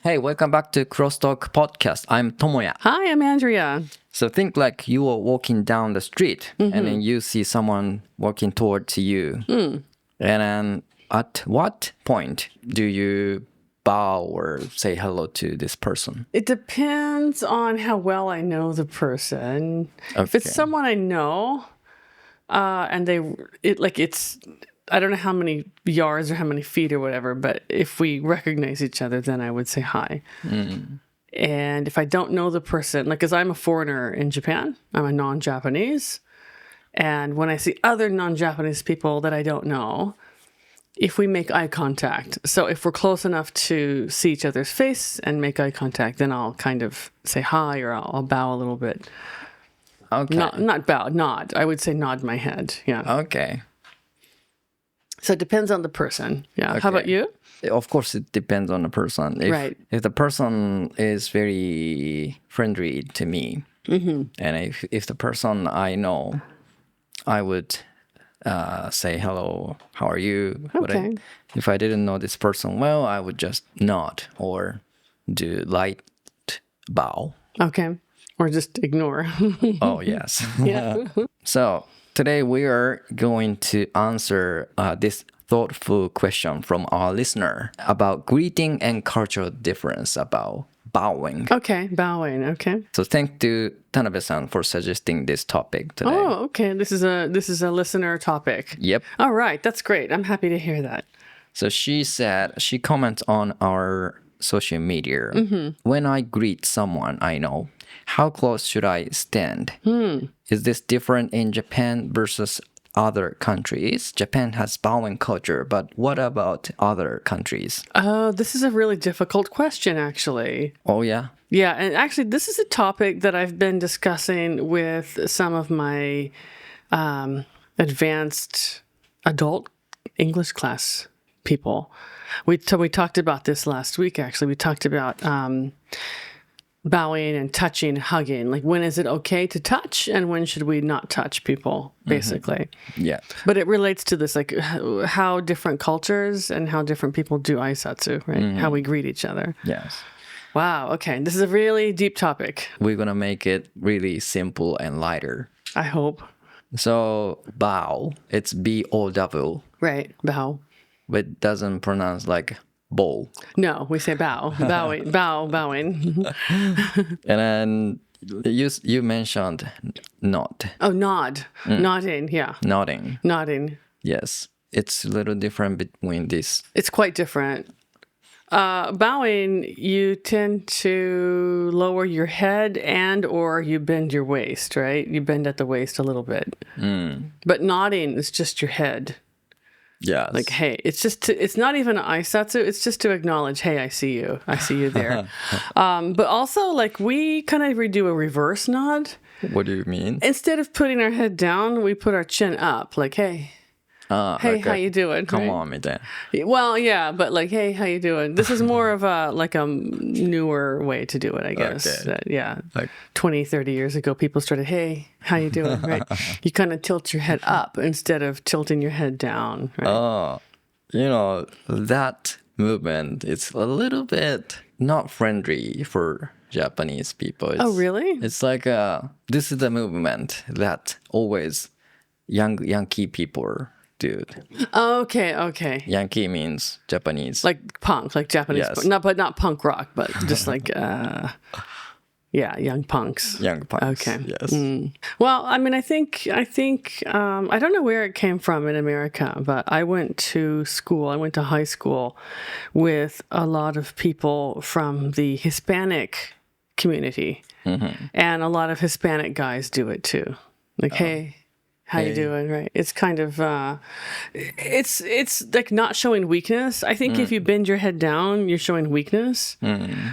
Hey, welcome back to CrossTalk podcast. I'm Tomoya. Hi, I'm Andrea. So think like you are walking down the street and then you see someone walking towards you. And then at what point do you bow or say hello to this person? It depends on how well I know the person. If it's someone I know, and I don't know how many yards or how many feet or whatever, but if we recognize each other, then I would say hi. And if I don't know the person, like, because I'm a foreigner in Japan, I'm a non-Japanese. And when I see other non-Japanese people that I don't know, if we make eye contact, so if we're close enough to see each other's face and make eye contact, then I'll kind of say hi or I'll bow a little bit. Okay. Not bow, nod. I would say nod my head. Yeah. Okay. So it depends on the person. Yeah. Okay. How about you? Of course, it depends on the person. Right. If the person is very friendly to me, and if the person I know, I would say hello, how are you? Okay. If I didn't know this person well, I would just nod or do light bow. Okay. Or just ignore. Oh, yes. Yeah. So today we are going to answer this thoughtful question from our listener about greeting and cultural difference about bowing. Okay. Bowing. Okay. So thank to Tanabe-san for suggesting this topic today. Oh, okay. This is a listener topic. Yep. All right. That's great. I'm happy to hear that. So she comments on our social media. When I greet someone I know, how close should I stand? Is this different in Japan versus other countries? Japan has bowing culture, but what about other countries? This is a really difficult question, actually. Oh, yeah? Yeah, and actually, this is a topic that I've been discussing with some of my advanced adult English class people. We talked about this last week, actually. We talked about bowing and touching, hugging. Like, when is it okay to touch and when should we not touch people, basically. Yeah. But it relates to this, like, how different cultures and how different people do aisatsu, right? How we greet each other. Yes. Wow, okay. This is a really deep topic. We're going to make it really simple and lighter. I hope. So, bow, it's B-O-W, Right, bow. but it doesn't pronounce like bow. No, we say bow. Bowing. Bowing. And then you mentioned nod. Oh, nod. Nodding, yeah. Nodding. Nodding. Yes. It's a little different between this. It's quite different. Bowing, you tend to lower your head and or you bend your waist, right? You bend at the waist a little bit. But nodding is just your head. Yes. Like, hey, it's not even an aisatsu. It's just to acknowledge, hey, I see you. I see you there. But also, like, we kind of do a reverse nod. What do you mean? Instead of putting our head down, we put our chin up. Like, hey, hey, okay. how you doing? Come Right? on, みたいな。 Well, yeah, but like, hey, how you doing? This is more of a newer way to do it, I guess. Okay. Yeah. Like, 20, 30 years ago, people started, hey, how you doing? Right? You kind of tilt your head up instead of tilting your head down. Right? That movement is a little bit not friendly for Japanese people. Oh, really? It's like this is the movement that always Yankee people do. Okay. Yankee means Japanese. Like punk, like Japanese, Yes. but not punk rock, but just like, young punks. Young punks. Okay. Yes. Well, I mean, I think, I don't know where it came from in America, but I went to high school with a lot of people from the Hispanic community. And a lot of Hispanic guys do it too. Like, hey, how you doing? Right. It's kind of, it's like not showing weakness. I think if you bend your head down, you're showing weakness.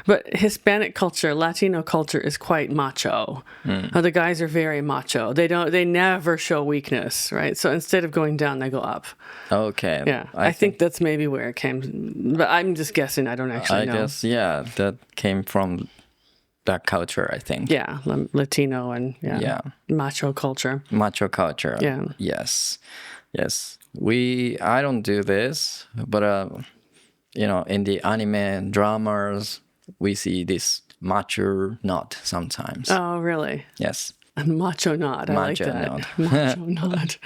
But Hispanic culture, Latino culture is quite macho. The guys are very macho. They never show weakness, right? So instead of going down, they go up. Okay. Yeah. I think that's maybe where it came. But I'm just guessing. I don't actually know. I guess, yeah, that came from that culture, I think. Yeah, Latino and macho culture. Macho culture. Yeah. Yes. I don't do this, but in the anime dramas, we see this macho nod sometimes. Oh, really? Yes. A macho nod. I like Macho that. nod. Macho nod.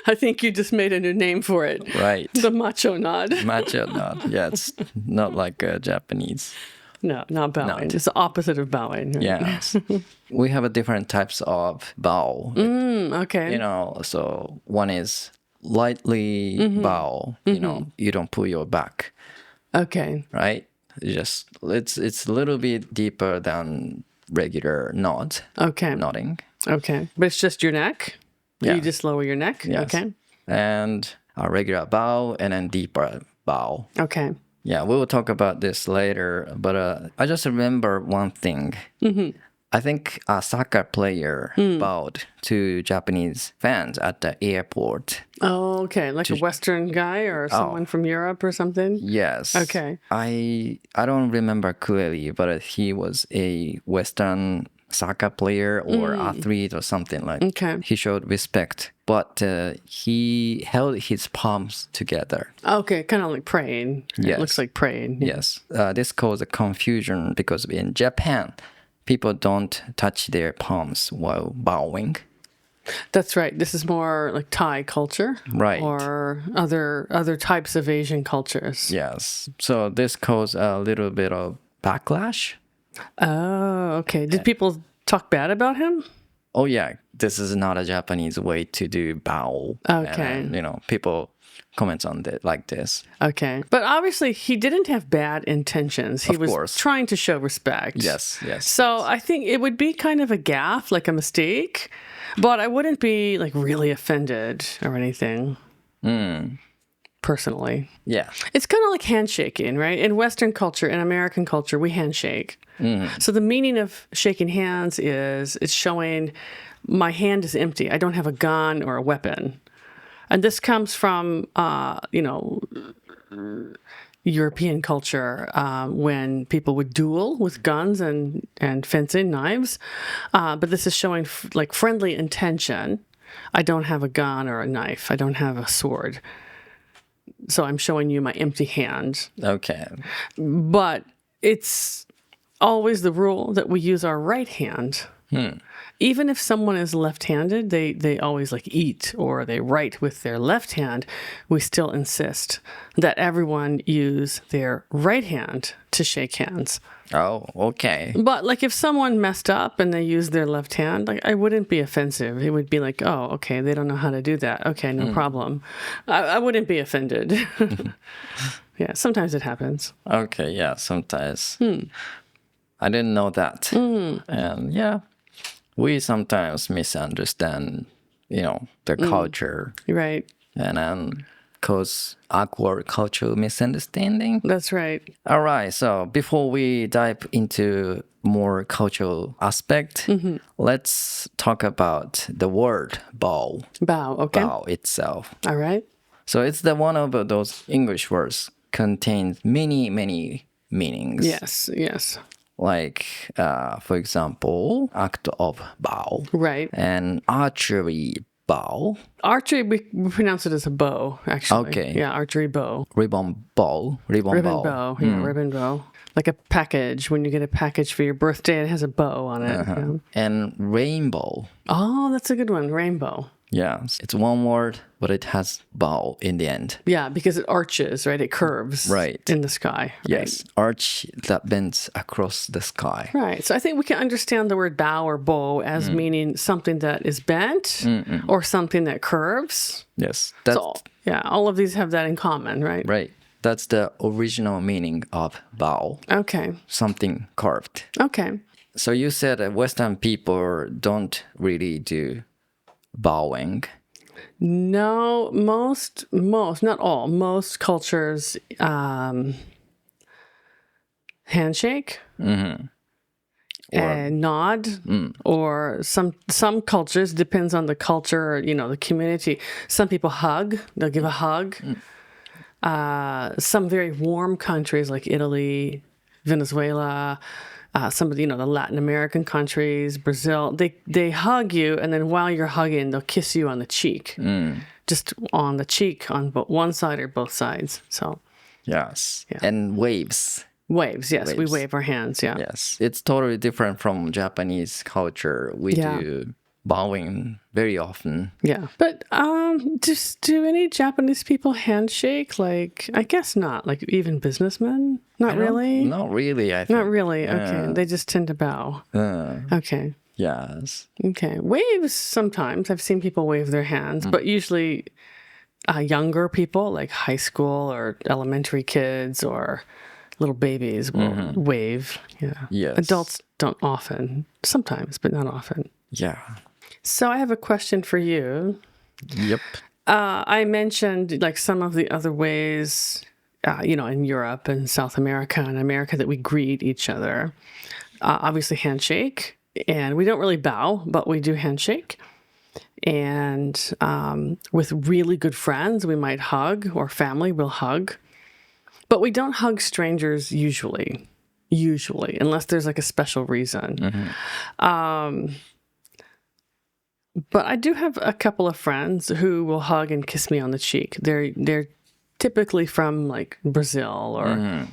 I think you just made a new name for it. Right. The macho nod. Macho nod. Yeah, it's not like Japanese. No, not bowing. It's the opposite of bowing. Right? Yes. We have a different types of bow. Okay. You know, so one is lightly bow. You know, you don't pull your back, Okay. right? It's a little bit deeper than regular nod. Okay. Nodding. Okay. But it's just your neck? Yeah. You just lower your neck? Yes. Okay. And a regular bow and then deeper bow. Okay. Yeah, we will talk about this later, but I just remember one thing. I think a soccer player bowed to Japanese fans at the airport. Oh, okay. Like a Western guy or someone from Europe or something? Yes. Okay. I don't remember clearly, but he was a Western soccer player or athlete or something like that. Okay. He showed respect, but he held his palms together. Okay, kind of like praying. Yes. It looks like praying. Yes. This caused a confusion because in Japan, people don't touch their palms while bowing. That's right. This is more like Thai culture. Right. Or other types of Asian cultures. Yes. So this caused a little bit of backlash. Oh, okay. Did people talk bad about him? Oh, yeah. This is not a Japanese way to do bow. Okay. And, you know, people comment on it like this. Okay. But obviously, he didn't have bad intentions. He was course. trying to show respect. Yes, yes. So I think it would be kind of a gaffe, like a mistake, but I wouldn't be like really offended or anything. Personally. Yeah. It's kind of like handshaking, right? In Western culture, in American culture, we handshake. So the meaning of shaking hands is it's showing my hand is empty. I don't have a gun or a weapon. And this comes from, European culture when people would duel with guns and fencing knives. But this is showing like friendly intention. I don't have a gun or a knife. I don't have a sword. So I'm showing you my empty hand. Okay. But it's always the rule that we use our right hand. Even if someone is left-handed, they always like eat or they write with their left hand. We still insist that everyone use their right hand to shake hands. Oh, okay. But like if someone messed up and they used their left hand, like I wouldn't be offensive. It would be like, oh, okay, they don't know how to do that. Okay, no problem. I wouldn't be offended. Yeah, sometimes it happens. Okay, yeah, sometimes. I didn't know that. And yeah, we sometimes misunderstand, the culture. Right. And cause awkward cultural misunderstanding. That's right. All right, so before we dive into more cultural aspect, let's talk about the word bow. Bow, okay. Bow itself. All right. So it's the one of those English words contains many, many meanings. Yes. Like, for example, act of bow. Right. And archery bow. Archery, we pronounce it as a bow, actually. Okay. Yeah, archery bow. Ribbon bow. Ribbon bow. Yeah, ribbon bow. Like a package. When you get a package for your birthday, it has a bow on it. Yeah. And rainbow. Oh, that's a good one. Rainbow. Yeah, it's one word, but it has bow in the end. Yeah, because it arches, right? It curves in the sky. Right? Yes, arch that bends across the sky. Right. So I think we can understand the word bow or bow as meaning something that is bent or something that curves. Yes. So, yeah, all of these have that in common, right? Right. That's the original meaning of bow. Okay. Something carved. Okay. So you said that Western people don't really do bowing. No, most, not all. Most cultures handshake and nod, or some cultures, depends on the culture, the community. Some people hug. They'll give a hug. Some very warm countries like Italy, Venezuela, some of the Latin American countries, Brazil, they hug you, and then while you're hugging, they'll kiss you on the cheek, just on the cheek on one side or both sides. So yes, yeah. And waves. Waves, yes. We Waves. wave our hands, yeah. Yes. It's totally different from Japanese culture. We do bowing very often. Yeah. But do any Japanese people handshake? Like, I guess not. Like, even businessmen? Not really? Not really, I think. Not really. Okay. They just tend to bow. Okay. Yes. Okay. Waves sometimes. I've seen people wave their hands, but usually younger people, like high school or elementary kids or little babies will wave. Yeah. Yes. Adults don't often. Sometimes, but not often. Yeah. So I have a question for you. Yep. I mentioned like some of the other ways, in Europe and South America and America that we greet each other. Obviously, handshake. And we don't really bow, but we do handshake. And with really good friends, we might hug, or family, we'll hug. But we don't hug strangers usually, unless there's like a special reason. But I do have a couple of friends who will hug and kiss me on the cheek. They're typically from like Brazil or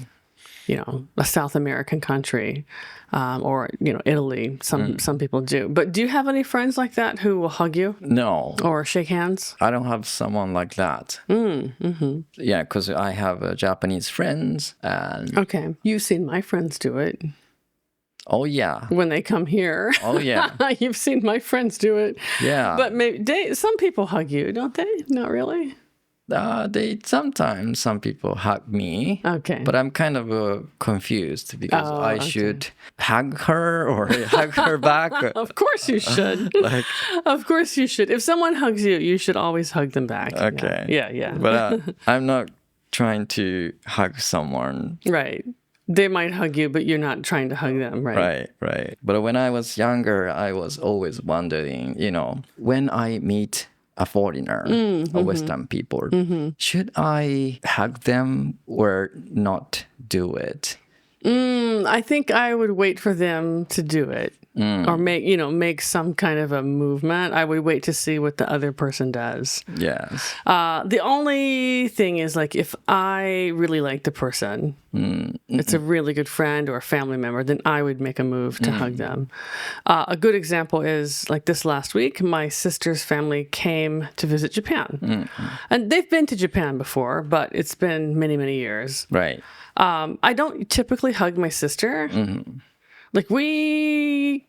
a South American country, or Italy. Some people do. But do you have any friends like that who will hug you? No. Or shake hands? I don't have someone like that. Yeah, because I have Japanese friends and... Okay. You've seen my friends do it. Oh, yeah. When they come here. Oh, yeah. You've seen my friends do it. Yeah. But maybe some people hug you, don't they? Not really? Some people hug me. Okay. But I'm kind of confused because I should hug her or hug her back. Of course you should. Of course you should. If someone hugs you, you should always hug them back. Okay. Yeah. But I'm not trying to hug someone. Right. They might hug you, but you're not trying to hug them, right? Right. But when I was younger, I was always wondering, when I meet a foreigner or Western people, should I hug them or not do it? I think I would wait for them to do it or make some kind of a movement. I would wait to see what the other person does. Yes. The only thing is like if I really like the person, it's a really good friend or a family member, then I would make a move to hug them. A good example is like this last week, my sister's family came to visit Japan. And they've been to Japan before, but it's been many, many years. Right. I don't typically hug my sister. Like we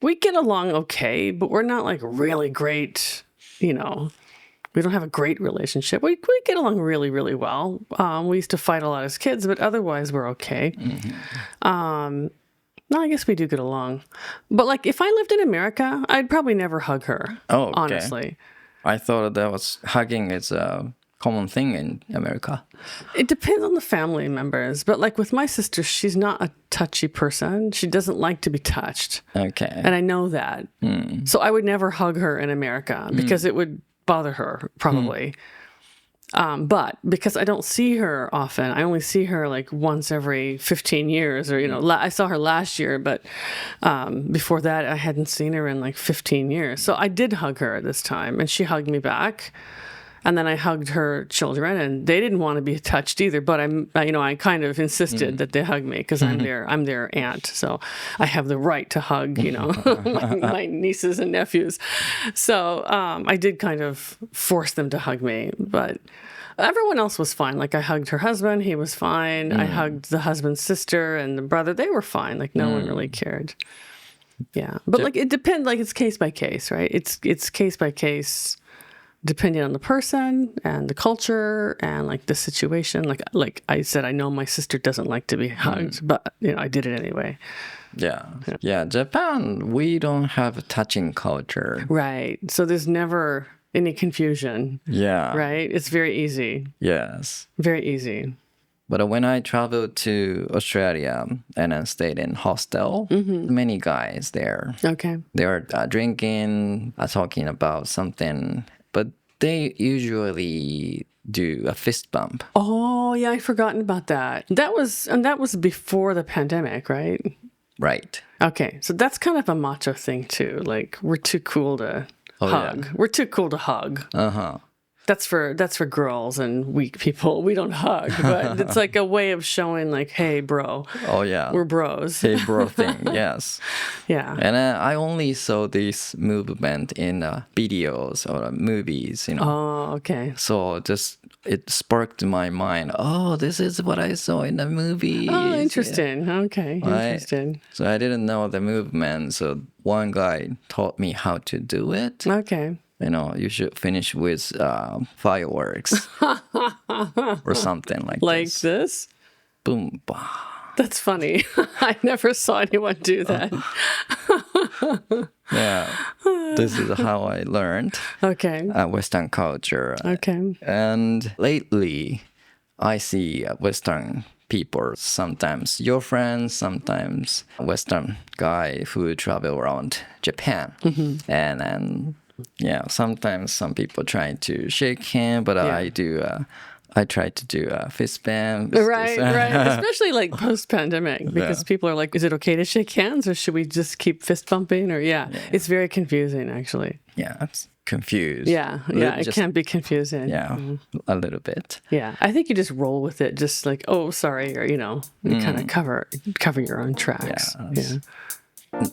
get along okay, but we're not like really great, we don't have a great relationship. We get along really, really well. We used to fight a lot as kids, but otherwise we're okay. No, I guess we do get along. But like if I lived in America, I'd probably never hug her. Oh, okay. Honestly. I thought that was hugging is a common thing in America. It depends on the family members. But like with my sister, she's not a touchy person. She doesn't like to be touched. Okay. And I know that. So I would never hug her in America because it would bother her probably. But because I don't see her often, I only see her like once every 15 years or, I saw her last year, but before that I hadn't seen her in like 15 years. So I did hug her this time and she hugged me back. And then I hugged her children, and they didn't want to be touched either. But I kind of insisted that they hug me because I'm their aunt, so I have the right to hug, my nieces and nephews. So I did kind of force them to hug me, but everyone else was fine. Like I hugged her husband, he was fine. I hugged the husband's sister and the brother; they were fine. Like no one really cared. Yeah, but like it depends. Like it's case by case, right? It's case by case. Depending on the person and the culture and like the situation, like I said, I know my sister doesn't like to be hugged, but I did it anyway. Yeah. Japan, we don't have a touching culture. Right. So there's never any confusion. Yeah. Right. It's very easy. Yes. Very easy. But when I traveled to Australia and I stayed in hostel, many guys there. Okay. They were drinking, talking about something. But they usually do a fist bump. Oh, yeah, I'd forgotten about that. That was before the pandemic, right? Right. Okay, so that's kind of a macho thing too. Like we're too cool to hug. Yeah. We're too cool to hug. That's for girls and weak people. We don't hug, but it's like a way of showing like, hey, bro. Oh, yeah. We're bros. Hey, bro thing, yes. Yeah. And I only saw this movement in videos or movies, Oh, okay. So it sparked my mind. Oh, this is what I saw in the movie. Oh, interesting. Yeah. Okay, interesting. So I didn't know the movement. So one guy taught me how to do it. Okay. You should finish with fireworks or something like this. This? Boom, bah. That's funny. I never saw anyone do that. Yeah. This is how I learned. Okay. Western culture. Okay. And lately, I see Western people, sometimes your friends, sometimes Western guy who travel around Japan. Mm-hmm. And then, sometimes some people try to shake hand, but I try to do a fist bump. Right. Especially like post-pandemic, because people are like, is it okay to shake hands or should we just keep fist bumping? Or it's very confusing, actually. Yeah, it's confused. Yeah, it can be confusing. Yeah, a little bit. Yeah, I think you just roll with it, just like, oh, sorry, or, you kind of cover your own tracks. Yeah.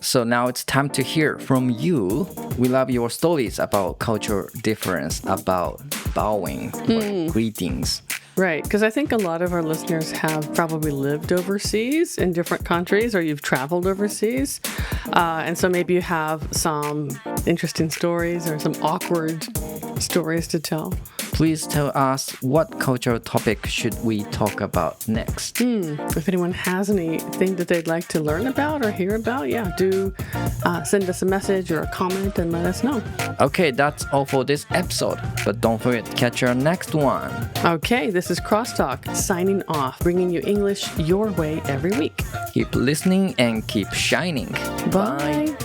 So now it's time to hear from you. We love your stories about cultural difference, about bowing or greetings. Right, because I think a lot of our listeners have probably lived overseas in different countries, or you've traveled overseas. And so maybe you have some interesting stories or some awkward stories to tell. Please tell us what cultural topic should we talk about next. If anyone has anything that they'd like to learn about or hear about, do send us a message or a comment and let us know. Okay, that's all for this episode. But don't forget to catch our next one. Okay, this is CrossTalk signing off, bringing you English your way every week. Keep listening and keep shining. Bye.